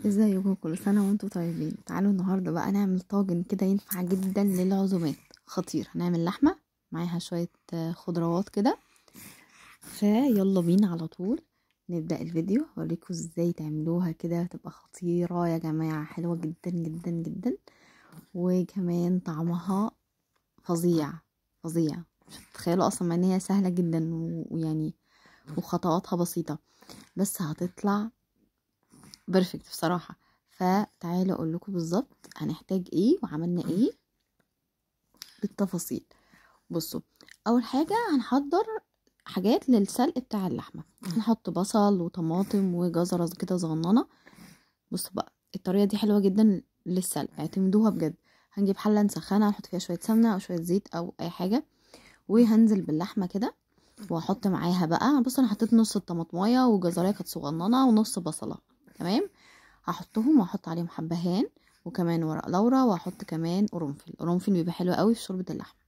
ازيكم؟ كل سنة وانتم طيبين. تعالوا النهاردة بقى نعمل طاجن كده ينفع جدا للعزومات. خطير. هنعمل لحمة معاها شوية خضروات كده. فيلا بينا على طول نبدأ الفيديو. اوريكم ازاي تعملوها كده، تبقى خطيرة يا جماعة، حلوة جدا جدا جدا، وكمان طعمها فظيع فظيع. مش هتتخيلوا اصلا مع ان هي سهلة جدا ويعني وخطواتها بسيطة، بس هتطلع بيرفكت بصراحة. فتعالوا اقول لكم بالظبط هنحتاج ايه وعملنا ايه بالتفاصيل. بصوا، اول حاجة هنحضر حاجات للسلق بتاع اللحمة. هنحط بصل وطماطم وجزرة كده صغننة. بصوا بقى، الطريقة دي حلوة جدا للسلق، اعتمدوها بجد. هنجيب حلة نسخنها، نحط فيها شوية سمنة او شوية زيت او اي حاجة، وهنزل باللحمة كده، واحط معاها بقى. بصوا انا حطيت نص الطماطمايه وجزرية كانت صغننة ونص بصلة. تمام، هحطهم واحط عليهم حبهان وكمان ورق لورا، واحط كمان قرنفل بيبقى حلو قوي في شوربه اللحمه.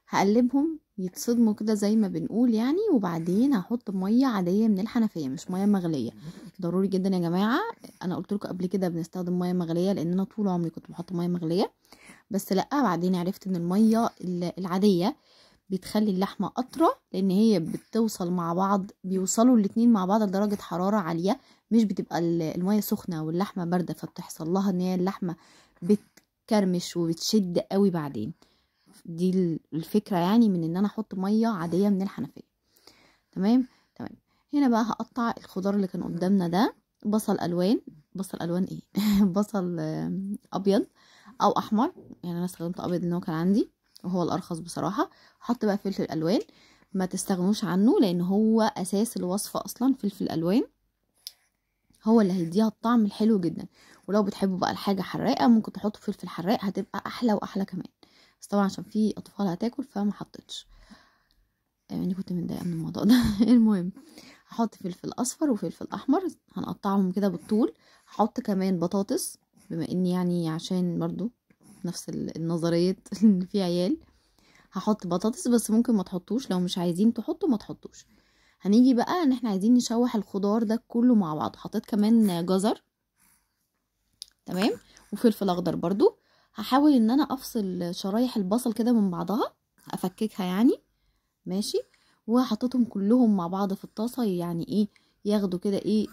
هقلبهم يتصدموا كده زي ما بنقول يعني، وبعدين هحط ميه عاديه من الحنفيه، مش ميه مغليه. ضروري جدا يا جماعه. انا قلت لكم قبل كده بنستخدم ميه مغليه، لان انا طول عمري كنت بحط ميه مغليه، بس لا، بعدين عرفت ان الميه العاديه بتخلي اللحمة أطرى، لأن هي بتوصل مع بعض، بيوصلوا الاتنين مع بعض لدرجة حرارة عالية، مش بتبقى المية سخنة واللحمة باردة، فبتحصل لها ان هي اللحمة بتكرمش وبتشد قوي بعدين. دي الفكرة يعني من ان انا احط مية عادية من الحنفية. تمام تمام. هنا بقى هقطع الخضار اللي كان قدامنا ده. بصل الوان ايه بصل ابيض او احمر، يعني انا استخدمت ابيض لان هو كان عندي وهو الارخص بصراحه. حط بقى فلفل الوان، ما تستغنوش عنه لان هو اساس الوصفه اصلا. فلفل الوان هو اللي هيديها الطعم الحلو جدا. ولو بتحبوا بقى الحاجه حراقه ممكن تحطوا فلفل حراق، هتبقى احلى واحلى كمان. بس طبعا عشان في اطفال هتاكل فما حطيتش، يعني كنت متضايقه من الموضوع ده المهم، هحط فلفل اصفر وفلفل احمر، هنقطعهم كده بالطول. هحط كمان بطاطس، بما اني يعني عشان برضو نفس النظريه اللي في عيال، هحط بطاطس، بس ممكن ما تحطوش لو مش عايزين تحطوا ما تحطوش. هنيجي بقى ان احنا عايزين نشوح الخضار ده كله مع بعض. حطيت كمان جزر، تمام، وفلفل اخضر برضو. هحاول ان انا افصل شرايح البصل كده من بعضها، افككها يعني، ماشي. وحطيتهم كلهم مع بعض في الطاسه، يعني ايه، ياخدوا كده ايه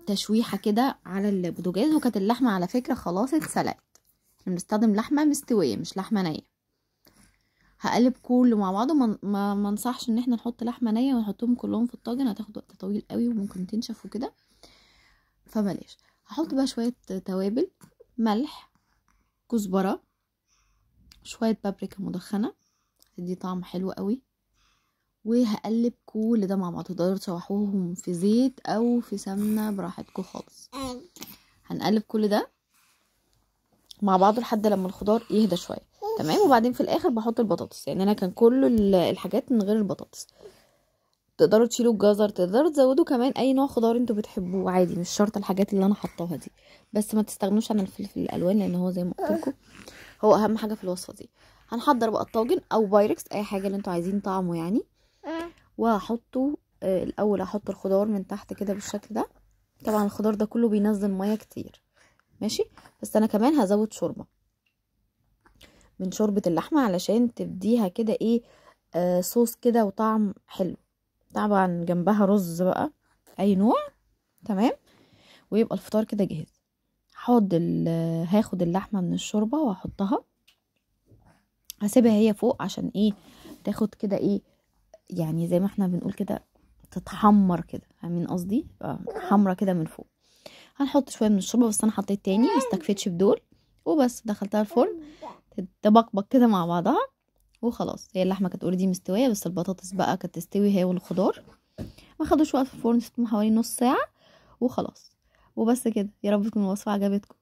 تشويحه كده على البوتاجاز. وكانت اللحمه على فكره خلاص اتسلقت، احنا بنستخدم لحمه مستويه مش لحمه نيه. هقلب كله مع بعضه. ما انصحش ان احنا نحط لحمه نيه ونحطهم كلهم في الطاجن، هتاخد وقت طويل قوي وممكن تنشف وكده، فبلاش. هحط بقى شويه توابل، ملح، كزبره، شويه بابريكا مدخنه تدي طعم حلو قوي. وهقلب كل ده مع بعض. تقدروا تشوحوهم في زيت او في سمنه براحتكم خالص. هنقلب كل ده مع بعض لحد لما الخضار يهدى شويه، تمام. وبعدين في الاخر بحط البطاطس، يعني انا كان كل الحاجات من غير البطاطس. تقدروا تشيلوا الجزر، تقدروا تزودوا كمان اي نوع خضار انتوا بتحبوه عادي، مش شرط الحاجات اللي انا حطاها دي. بس ما تستغنوش عن الفلفل الالوان، لان هو زي ما قلت لكم هو اهم حاجه في الوصفه دي. هنحضر بقى الطاجن او بايركس، اي حاجه اللي انتوا عايزين طعمه يعني. وهحطه الاول هحط الخضار من تحت كده بالشكل ده. طبعا الخضار ده كله بينزل ميه كتير، ماشي. بس انا كمان هزود شوربه من شوربه اللحمه علشان تديها كده ايه، صوص كده وطعم حلو. طبعا جنبها رز بقى اي نوع، تمام. ويبقى الفطار كده جاهز. هاخد اللحمه من الشوربه واحطها، هسيبها هي فوق عشان ايه، تاخد كده ايه، يعني زي ما احنا بنقول كده تتحمر كده، فاهمين قصدي، حمرة كده من فوق. هنحط شويه من الشوربه، بس انا حطيت تاني ما استكفيتش بدول، وبس دخلتها الفرن تبقبق كده مع بعضها وخلاص. هي اللحمه كانت اوريدي مستويه، بس البطاطس بقى كانت تستوي هي والخضار. ما خدوش وقت في الفرن، سبتهم حوالي نص ساعه وخلاص. وبس كده، يا رب تكون الوصفه عجبتكم.